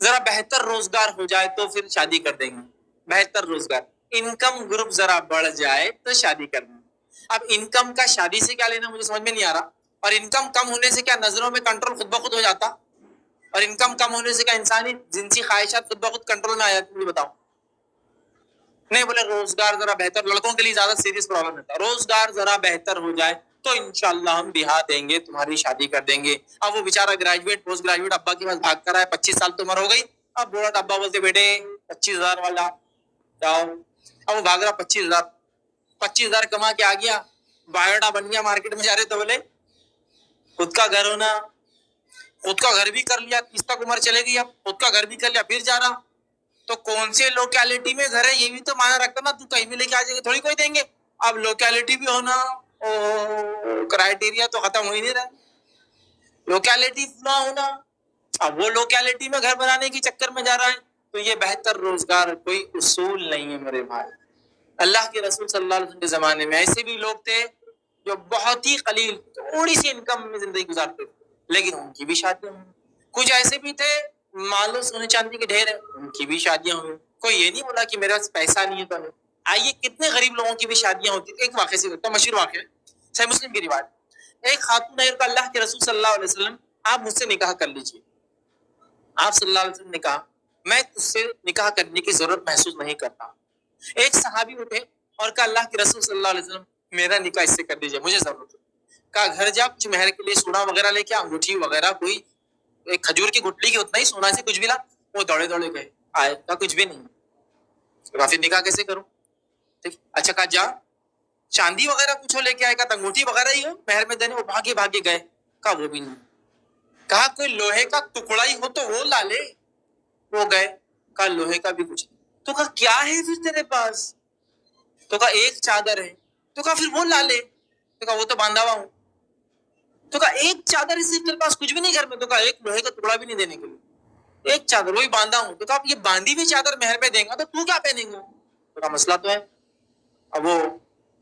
ذرا بہتر روزگار ہو جائے تو پھر شادی کر دیں گے. بہتر روزگار, انکم گروپ ذرا بڑھ جائے تو شادی کر دیں گے. اب انکم کا شادی سے کیا لینا مجھے سمجھ میں نہیں آ رہا. اور انکم کم ہونے سے کیا نظروں میں کنٹرول خود بخود ہو جاتا؟ اور انکم کم ہونے سے کیا انسانی جنسی خواہشات خود بخود کنٹرول میں آ جاتی؟ مجھے بتاؤ. نہیں بولے روزگار ذرا بہتر, لڑکوں کے لیے زیادہ سیریس پرابلم ہوتا ہے. روزگار ذرا بہتر ہو جائے تو انشاءاللہ ہم بہا دیں گے, تمہاری شادی کر دیں گے. اب وہ بیچارہ گریجویٹ پوسٹ گریجویٹ ابا کے پاس بھاگ کر آئے, 25 سال تو عمر ہو گئی. اب بولا ابا بولتے بیٹے 25,000 والا جاؤ. اب وہ بھاگ رہا 25,000 کما کے آ گیا, بایوڈا بن گیا, مارکیٹ میں جا رہے تو بولے خود کا گھر ہونا, خود کا گھر بھی کر لیا, 30 تک عمر چلے گئی, اب خود کا گھر بھی کر لیا, پھر جا رہا. تو کون سے لوکیلٹی میں گھر ہے یہ بھی تو مانا رکھتا نا, تو کہیں بھی لے کے آ جائے گا, تھوڑی کوئی دیں گے. اب لوکیلٹی بھی ہونا, کرائٹیریا تو ختم ہو ہی نہیں رہا. لوکیلٹی نہ ہونا, اب وہ لوکیلٹی میں گھر بنانے کے چکر میں جا رہا ہے. تو یہ بہتر روزگار کوئی اصول نہیں ہے میرے بھائی. اللہ کے رسول صلی اللہ علیہ وسلم کے زمانے میں ایسے بھی لوگ تھے جو بہت ہی قلیل تھوڑی سی انکم میں زندگی گزارتے تھے, لیکن ان کی بھی شادیاں ہوئی. کچھ ایسے بھی تھے مالو سونے چاندی کے ڈھیر ہیں, ان کی بھی شادیاں ہوئی. کوئی یہ نہیں بولا کہ میرے پاس پیسہ نہیں ہے تو نہیں. آئیے کتنے غریب لوگوں کی بھی شادیاں ہوتی تھی. ایک واقعے سے کرتا ہوں, مشہور واقعہ صحیح مسلم کی روایت. ایک خاتون ہے, اللہ کے رسول صلی اللہ علیہ وسلم آپ مجھ سے نکاح کر لیجیے. آپ صلی اللہ علیہ وسلم نے کہا میں تجھ سے نکاح کرنے کی ضرورت محسوس نہیں کرتا. ایک صحابی اٹھے اور کہا اللہ کے رسول صلی اللہ علیہ وسلم میرا نکاح اس سے کر دیجیے, مجھے ضرورت ہے. کہا گھر جا کچھ مہر کے لیے سونا وغیرہ لے کے, انگوٹھی وغیرہ, کوئی ایک کھجور کی گٹلی کی اتنا ہی سونا سے کچھ بھی لا. وہ دوڑے دوڑے گئے, آئے کہا کچھ بھی نہیں. کہا پھر نکاح کیسے کروں؟ ٹھیک, اچھا کہا جا چاندی وغیرہ کچھ ہو لے کے آئے, کہا انگوٹھی وغیرہ ہی ہو مہر میں دینے. وہ بھاگے بھاگے گئے, کہا وہ بھی نہیں. کہا کوئی لوہے کا ٹکڑا ہی ہو تو وہ لا لے. وہ گئے, کہا لوہے کا بھی کچھ. تو کہا کیا ہے پھر تیرے پاس؟ تو کہا ایک چادر ہے. تو کہا پھر وہ لا لے. تو کہا وہ تو باندھا ہوا ہوں. تو کہا ایک چادر ہے صرف تیرے پاس, کچھ بھی نہیں گھر میں؟ تو کہا ایک لوہے کا ٹکڑا بھی نہیں دینے کے لیے, ایک چادر وہی باندھا ہوں. تو کہا یہ باندھی ہوئی چادر مہر میں دیں گا تو تو کیا پہنیں گا؟ تو کہا مسئلہ تو ہے. اب وہ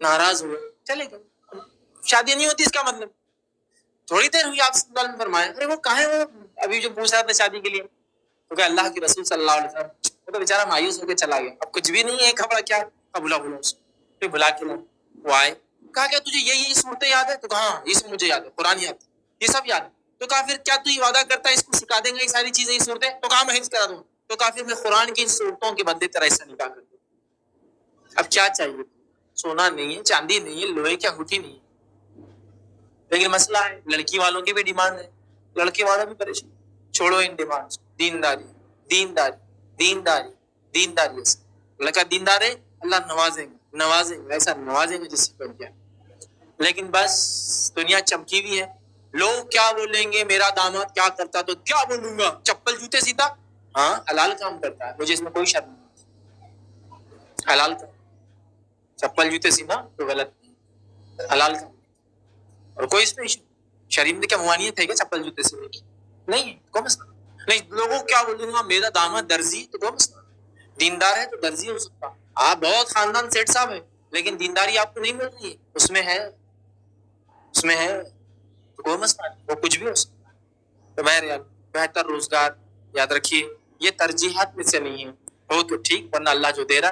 ناراض ہوئے, چلے گئے. شادی نہیں ہوتی اس کا مطلب. تھوڑی دیر ہوئی, آپ صلی اللہ علیہ وسلم فرمایا ارے وہ کہاں ہے وہ ابھی جو پوچھ رہا تھا شادی کے لیے؟ تو کہا اللہ کے رسول صلی اللہ علیہ وسلم. وہ تو بیچارہ مایوس ہو کے چلا گیا, اب کچھ بھی نہیں ہے, کپڑا کیا. اب بلا اس کو, پھر بلا کے وہ آئے. کہا کیا تجھے یہ صورتیں یاد ہے؟ تو کہا ہاں یہ سب مجھے یاد ہے, قرآن یاد ہے, یہ سب یاد ہے. تو کہا پھر کیا تو یہ وعدہ کرتا ہے اس کو سکھا دیں گے یہ ساری چیزیں, یہ صورتیں؟ تو کہا میں حفظ کرا دوں. تو کہا پھر میں قرآن کی ان صورتوں کے بدلے طرح سے نکاح کر دوں. اب کیا چاہیے؟ سونا نہیں ہے, چاندی نہیں ہے, لوہے کی انگوٹھی نہیں ہے. لیکن مسئلہ ہے لڑکی والوں کی بھی ڈیمانڈ ہے, لڑکے والوں بھی پریشان. چھوڑو ان ڈیمانڈ, دینداری دینداری دینداری دینداری. لڑکا دیندار ہے اللہ نوازیں گے, نوازیں گے, ایسا نوازیں گے جس سے بن گیا. لیکن بس دنیا چمکی بھی ہے. لوگ کیا بولیں گے, میرا داماد کیا کرتا تو کیا بولوں گا, چپل جوتے سیتا, ہاں حلال کام کرتا ہے, مجھے اس میں کوئی شرم نہیں. حلال کام, چپل جوتے سینا تو غلط نہیں, حلال کام. اور کوئی اس میں شریف نے کیا ممانعت ہے کیا چپل جوتے سینے کی؟ نہیں ہے, کوئی مسئلہ نہیں. لوگوں کیا بولوں گا, میرا داماد درزی تو کوئی مسئلہ. دیندار ہے تو درزی ہو سکتا. آپ بہت خاندان سیٹ صاحب ہے لیکن دینداری آپ کو نہیں مل رہی ہے, اس میں ہے, اس میں ہے تو کوئی مسئلہ نہیں, وہ کچھ بھی ہو سکتا. تو بہرحال بہتر روزگار یاد رکھیے یہ ترجیحات میں سے نہیں ہے, ہو تو ٹھیک, ورنہ اللہ جو دے رہا